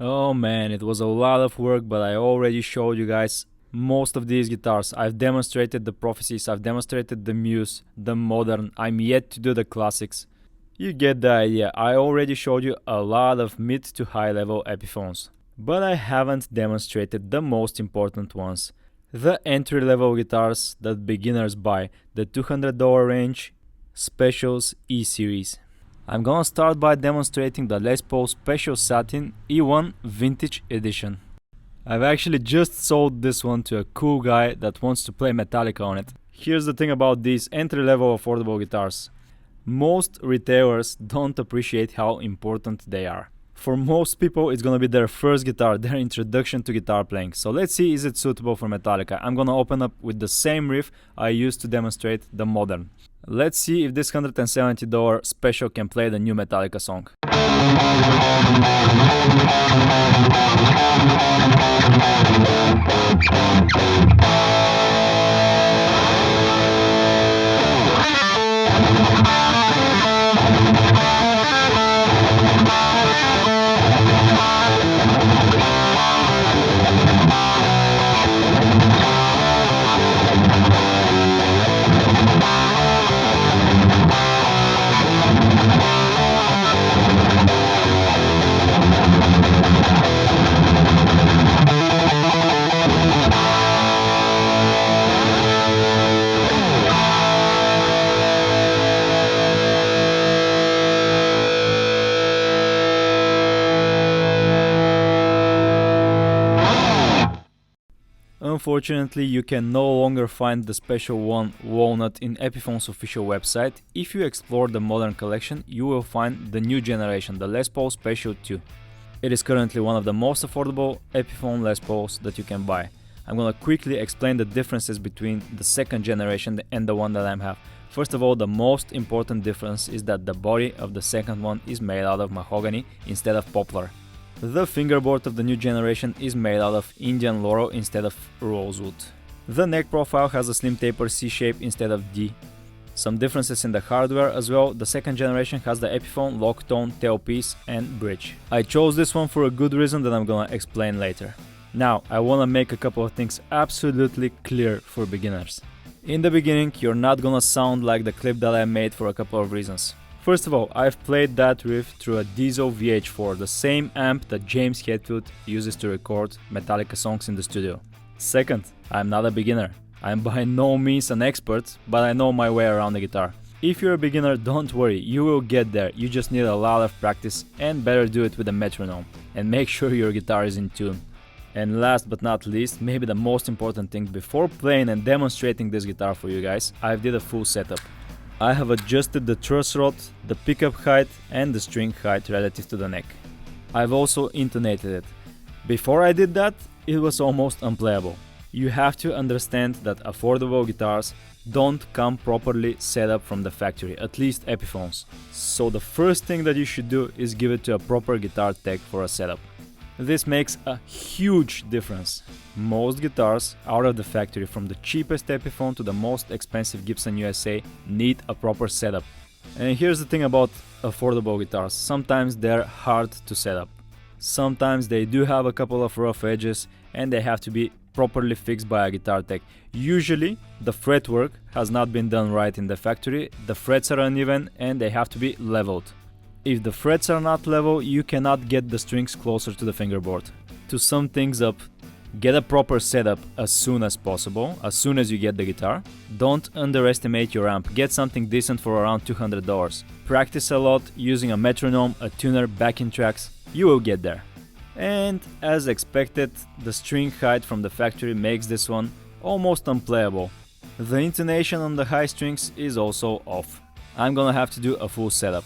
Oh man, it was a lot of work, but I already showed you guys most of these guitars. I've demonstrated the prophecies, I've demonstrated the muse, the modern. I'm yet to do the classics. You get the idea. I already showed you a lot of mid to high level Epiphones, but I haven't demonstrated the most important ones. The entry level guitars that beginners buy, the $200 range Specials E series. I'm gonna start by demonstrating the Les Paul Special Satin E1 Vintage Edition. I've actually just sold this one to a cool guy that wants to play Metallica on it. Here's the thing about these entry-level affordable guitars. Most retailers don't appreciate how important they are. For most people, it's gonna be their first guitar, their introduction to guitar playing. So let's see, is it suitable for Metallica? I'm gonna open up with the same riff I used to demonstrate the modern. Let's see if this $170 Special can play the new Metallica song. Unfortunately, you can no longer find the special one Walnut in Epiphone's official website. If you explore the modern collection, you will find the new generation, the Les Paul Special 2. It is currently one of the most affordable Epiphone Les Pauls that you can buy. I'm gonna quickly explain the differences between the second generation and the one that I have. First of all, the most important difference is that the body of the second one is made out of mahogany instead of poplar. The fingerboard of the new generation is made out of Indian laurel instead of rosewood. The neck profile has a slim taper C shape instead of D. Some differences in the hardware as well. The second generation has the Epiphone lock tone tailpiece and bridge. I chose this one for a good reason that I'm gonna explain later. Now, I wanna make a couple of things absolutely clear for beginners. In the beginning, you're not gonna sound like the clip that I made for a couple of reasons. First of all, I've played that riff through a Diesel VH4, the same amp that James Hetfield uses to record Metallica songs in the studio. Second, I'm not a beginner. I'm by no means an expert, but I know my way around the guitar. If you're a beginner, don't worry, you will get there. You just need a lot of practice and better do it with a metronome. And make sure your guitar is in tune. And last but not least, maybe the most important thing, before playing and demonstrating this guitar for you guys, I did a full setup. I have adjusted the truss rod, the pickup height and the string height relative to the neck. I've also intonated it. Before I did that, it was almost unplayable. You have to understand that affordable guitars don't come properly set up from the factory, at least Epiphones. So the first thing that you should do is give it to a proper guitar tech for a setup. This makes a huge difference. Most guitars out of the factory, from the cheapest Epiphone to the most expensive Gibson USA, need a proper setup. And here's the thing about affordable guitars, sometimes they're hard to set up. Sometimes they do have a couple of rough edges and they have to be properly fixed by a guitar tech. Usually the fretwork has not been done right in the factory, the frets are uneven and they have to be leveled. If the frets are not level, you cannot get the strings closer to the fingerboard. To sum things up, get a proper setup as soon as possible, as soon as you get the guitar. Don't underestimate your amp, get something decent for around $200. Practice a lot using a metronome, a tuner, backing tracks, you will get there. And as expected, the string height from the factory makes this one almost unplayable. The intonation on the high strings is also off. I'm gonna have to do a full setup.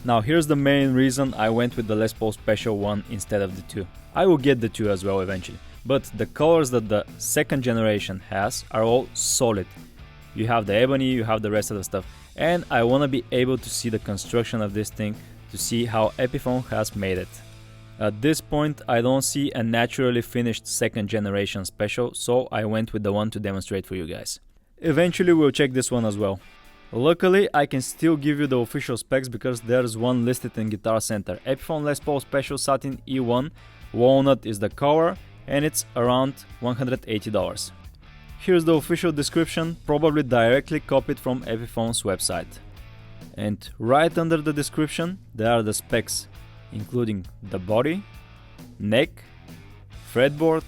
Now here's the main reason I went with the Les Paul Special 1 instead of the 2. I will get the 2 as well eventually, but the colors that the second generation has are all solid. You have the ebony, you have the rest of the stuff, and I want to be able to see the construction of this thing to see how Epiphone has made it. At this point I don't see a naturally finished second generation Special, so I went with the one to demonstrate for you guys. Eventually we'll check this one as well. Luckily, I can still give you the official specs because there's one listed in Guitar Center. Epiphone Les Paul Special Satin E1 Walnut is the cover, and it's around $180. Here's the official description, probably directly copied from Epiphone's website. And right under the description there are the specs, including the body, neck, fretboard,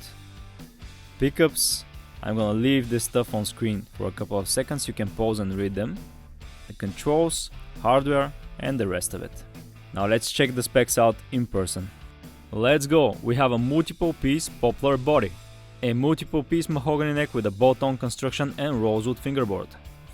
pickups. I'm gonna leave this stuff on screen for a couple of seconds, you can pause and read them. The controls, hardware, and the rest of it. Now let's check the specs out in person. Let's go! We have a multiple piece poplar body, a multiple piece mahogany neck with a bolt-on construction and rosewood fingerboard,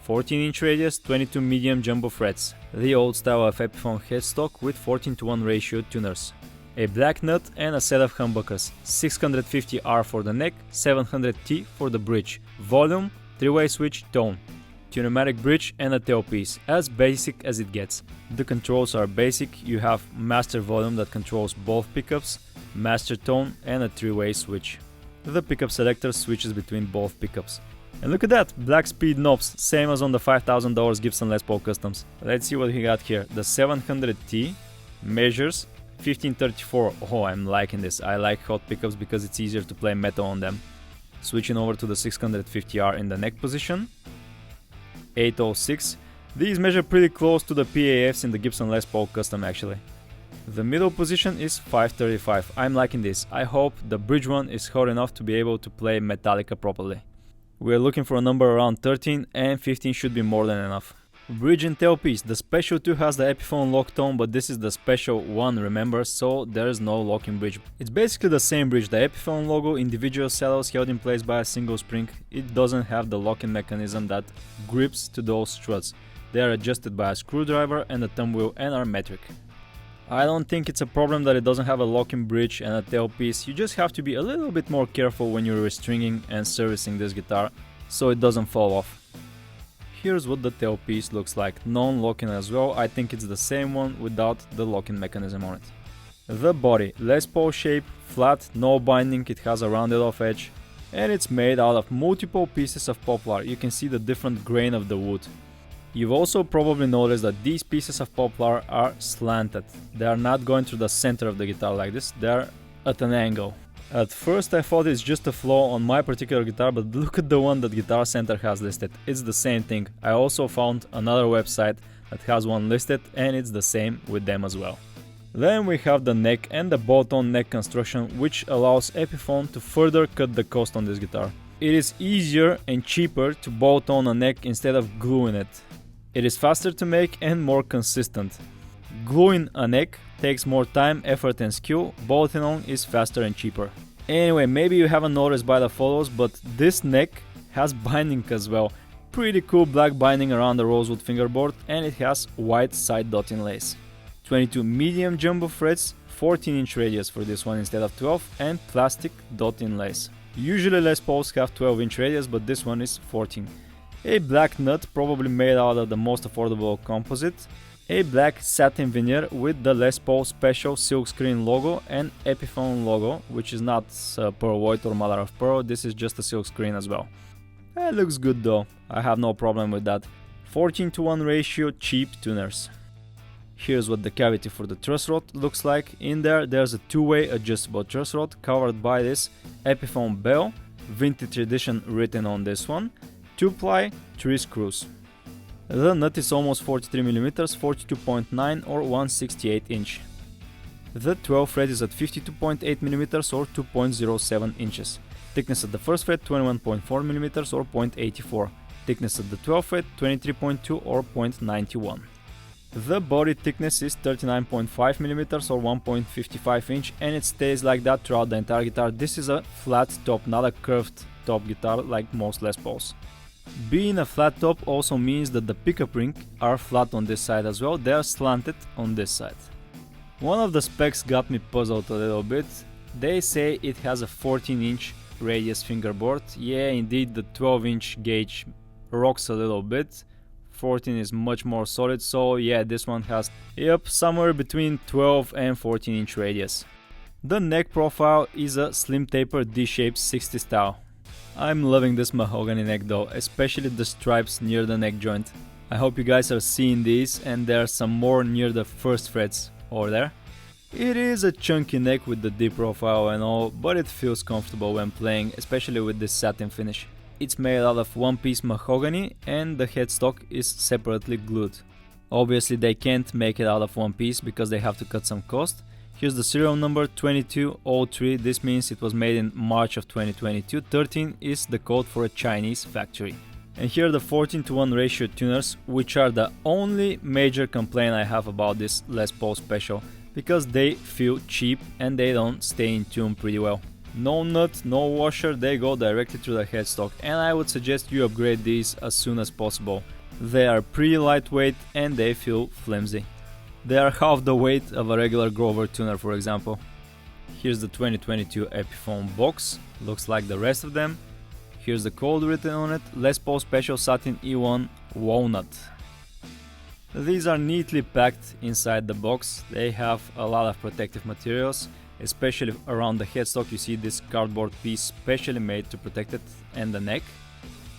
14-inch radius, 22 medium jumbo frets, the old style of Epiphone headstock with 14:1 ratio tuners, a black nut and a set of humbuckers, 650R for the neck, 700T for the bridge, volume, 3-way switch, tone, tunematic bridge and a tailpiece, as basic as it gets. The controls are basic, you have master volume that controls both pickups, master tone and a 3-way switch. The pickup selector switches between both pickups. And look at that, black speed knobs, same as on the $5,000 Gibson Les Paul Customs. Let's see what he got here. The 700T measures 1534. Oh, I'm liking this. I like hot pickups because it's easier to play metal on them. Switching over to the 650R in the neck position. 806. These measure pretty close to the PAFs in the Gibson Les Paul Custom actually. The middle position is 535. I'm liking this. I hope the bridge one is hot enough to be able to play Metallica properly. We're looking for a number around 13 and 15 should be more than enough. Bridge and tailpiece. The Special 2 has the Epiphone lock tone, but this is the Special 1, remember, so there is no locking bridge. It's basically the same bridge, the Epiphone logo, individual saddles held in place by a single spring. It doesn't have the locking mechanism that grips to those struts. They are adjusted by a screwdriver and a thumb wheel and are metric. I don't think it's a problem that it doesn't have a locking bridge and a tailpiece. You just have to be a little bit more careful when you're restringing and servicing this guitar so it doesn't fall off. Here's what the tailpiece looks like, non-locking as well. I think it's the same one without the locking mechanism on it. The body, Les Paul shape, flat, no binding, it has a rounded off edge, and it's made out of multiple pieces of poplar. You can see the different grain of the wood. You've also probably noticed that these pieces of poplar are slanted. They are not going through the center of the guitar like this, they are at an angle. At first I thought it's just a flaw on my particular guitar, but look at the one that Guitar Center has listed. It's the same thing. I also found another website that has one listed and it's the same with them as well. Then we have the neck and the bolt-on neck construction, which allows Epiphone to further cut the cost on this guitar. It is easier and cheaper to bolt on a neck instead of gluing it. It is faster to make and more consistent. Gluing a neck takes more time, effort and skill, bolting on is faster and cheaper. Anyway, maybe you haven't noticed by the photos, but this neck has binding as well. Pretty cool black binding around the rosewood fingerboard, and it has white side dot inlays. 22 medium jumbo frets, 14-inch radius for this one instead of 12, and plastic dot inlays. Usually Les Pauls have 12-inch radius, but this one is 14. A black nut, probably made out of the most affordable composite. A black satin veneer with the Les Paul Special silkscreen logo and Epiphone logo, which is not pearl white or mother of pearl, this is just a silkscreen as well. It looks good though, I have no problem with that. 14:1 ratio cheap tuners. Here's what the cavity for the truss rod looks like. In there's a 2-way adjustable truss rod covered by this Epiphone bell, vintage edition written on this one, 2-ply, 3 screws. The nut is almost 43mm, 42.9 or 1/68 inch. The 12th fret is at 52.8mm or 2.07 inches. Thickness at the first fret 21.4mm or 0.84. Thickness at the 12th fret 23.2 or 0.91. The body thickness is 39.5mm or 1.55 inch, and it stays like that throughout the entire guitar. This is a flat top, not a curved top guitar like most Les Pauls. Being a flat top also means that the pickup ring are flat on this side as well, they are slanted on this side. One of the specs got me puzzled a little bit. They say it has a 14-inch radius fingerboard. Yeah, indeed, the 12-inch gauge rocks a little bit. 14 is much more solid, so yeah, this one has, somewhere between 12 and 14-inch radius. The neck profile is a slim taper D-shaped 60 style. I'm loving this mahogany neck though, especially the stripes near the neck joint. I hope you guys are seeing these, and there are some more near the first frets over there. It is a chunky neck with the deep profile and all, but it feels comfortable when playing, especially with this satin finish. It's made out of one-piece mahogany and the headstock is separately glued. Obviously they can't make it out of one piece because they have to cut some cost. Here's the serial number 2203, this means it was made in March of 2022. 13 is the code for a Chinese factory. And here are the 14:1 ratio tuners, which are the only major complaint I have about this Les Paul Special, because they feel cheap and they don't stay in tune pretty well. No nut, no washer, they go directly to the headstock, and I would suggest you upgrade these as soon as possible. They are pretty lightweight and they feel flimsy. They are half the weight of a regular Grover tuner, for example. Here's the 2022 Epiphone box, looks like the rest of them. Here's the code written on it, Les Paul Special Satin E1 Walnut. These are neatly packed inside the box. They have a lot of protective materials, especially around the headstock. You see this cardboard piece specially made to protect it and the neck.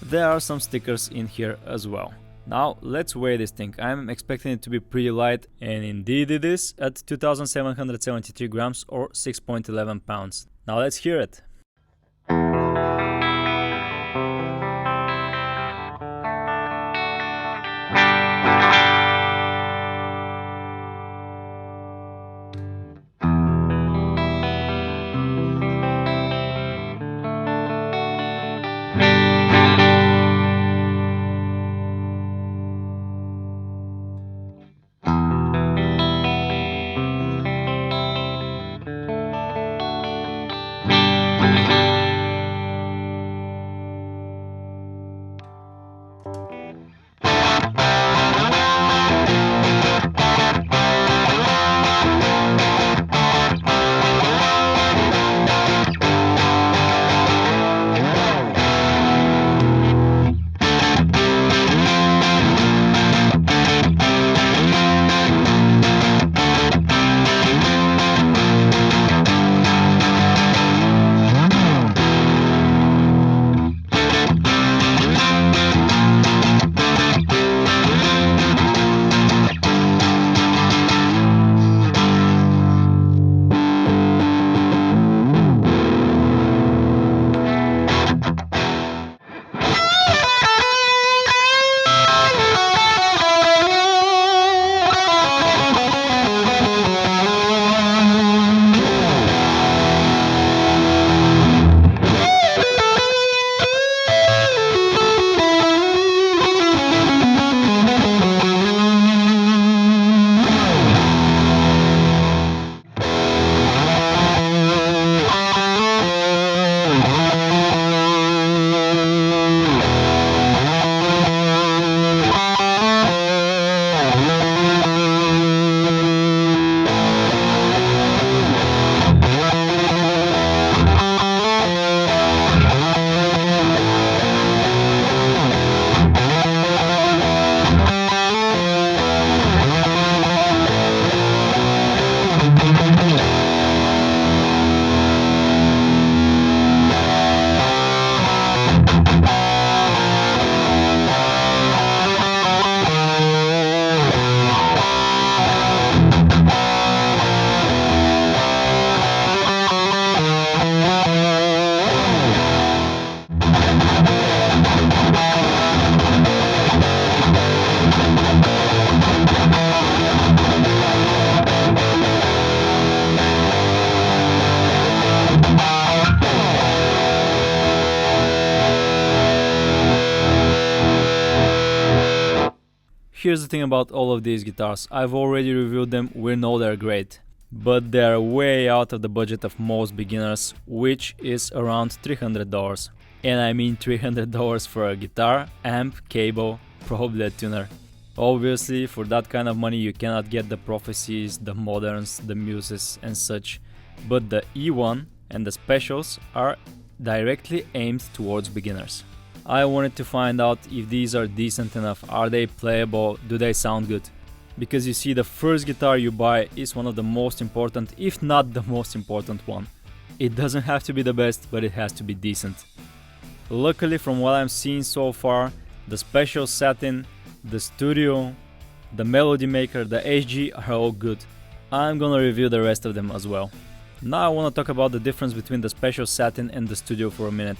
There are some stickers in here as well. Now let's weigh this thing. I'm expecting it to be pretty light, and indeed it is at 2773 grams or 6.11 pounds. Now let's hear it. Here's the thing about all of these guitars, I've already reviewed them, we know they're great. But they're way out of the budget of most beginners, which is around $300. And I mean $300 for a guitar, amp, cable, probably a tuner. Obviously, for that kind of money you cannot get the Prophecies, the Moderns, the Muses and such. But the E1 and the Specials are directly aimed towards beginners. I wanted to find out if these are decent enough, are they playable, do they sound good? Because you see, the first guitar you buy is one of the most important, if not the most important one. It doesn't have to be the best, but it has to be decent. Luckily, from what I'm seeing so far, the Special Satin, the Studio, the Melody Maker, the HG are all good. I'm gonna review the rest of them as well. Now I wanna talk about the difference between the Special Satin and the Studio for a minute.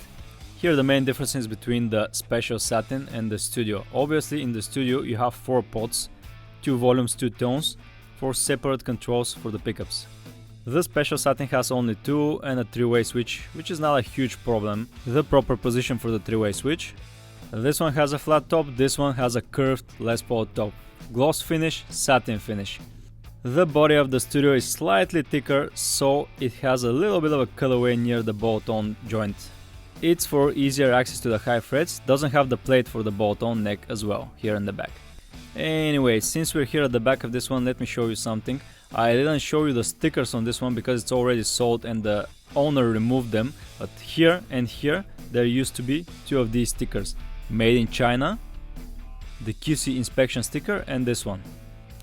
Here the main differences between the Special Satin and the Studio. Obviously in the Studio you have 4 pots, 2 volumes, 2 tones, 4 separate controls for the pickups. The Special Satin has only 2 and a 3-way switch, which is not a huge problem. The proper position for the 3-way switch. This one has a flat top, this one has a curved Les Paul top. Gloss finish, satin finish. The body of the Studio is slightly thicker, so it has a little bit of a colorway near the bolt-on joint. It's for easier access to the high frets, doesn't have the plate for the bolt-on neck as well, here in the back. Anyway, since we're here at the back of this one, let me show you something. I didn't show you the stickers on this one because it's already sold and the owner removed them, but here and here there used to be 2 of these stickers. Made in China, the QC inspection sticker, and this one.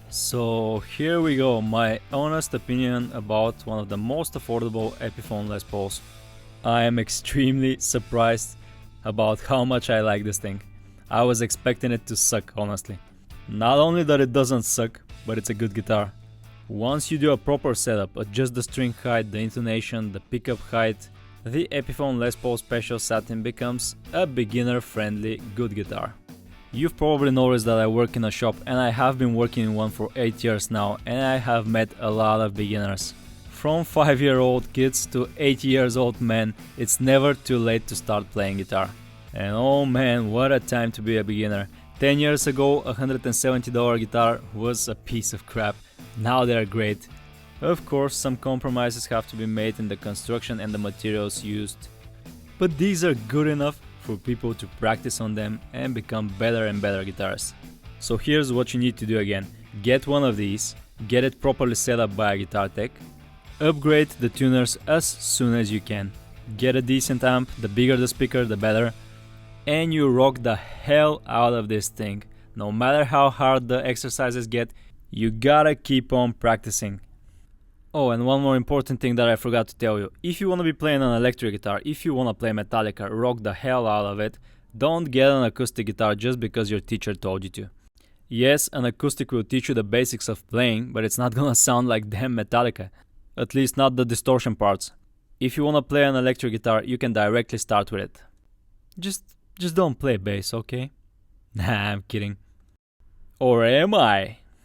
So here we go, my honest opinion about one of the most affordable Epiphone Les Pauls. I am extremely surprised about how much I like this thing. I was expecting it to suck, honestly. Not only that it doesn't suck, but it's a good guitar. Once you do a proper setup, adjust the string height, the intonation, the pickup height, the Epiphone Les Paul Special Satin becomes a beginner-friendly good guitar. You've probably noticed that I work in a shop, and I have been working in one for 8 years now, and I have met a lot of beginners. From 5-year-old kids to 80 years old men, it's never too late to start playing guitar. And oh man, what a time to be a beginner. 10 years ago, a $170 guitar was a piece of crap. Now they are great. Of course, some compromises have to be made in the construction and the materials used. But these are good enough for people to practice on them and become better and better guitarists. So here's what you need to do again. Get one of these, get it properly set up by a guitar tech, upgrade the tuners as soon as you can. Get a decent amp, the bigger the speaker the better, and you rock the hell out of this thing. No matter how hard the exercises get, you gotta keep on practicing. Oh, and one more important thing that I forgot to tell you. If you want to be playing an electric guitar, if you want to play Metallica, rock the hell out of it, don't get an acoustic guitar just because your teacher told you to. Yes, an acoustic will teach you the basics of playing, but it's not gonna sound like damn Metallica. At least not the distortion parts. If you want to play an electric guitar, you can directly start with it. Just don't play bass, okay? Nah, I'm kidding. Or am I?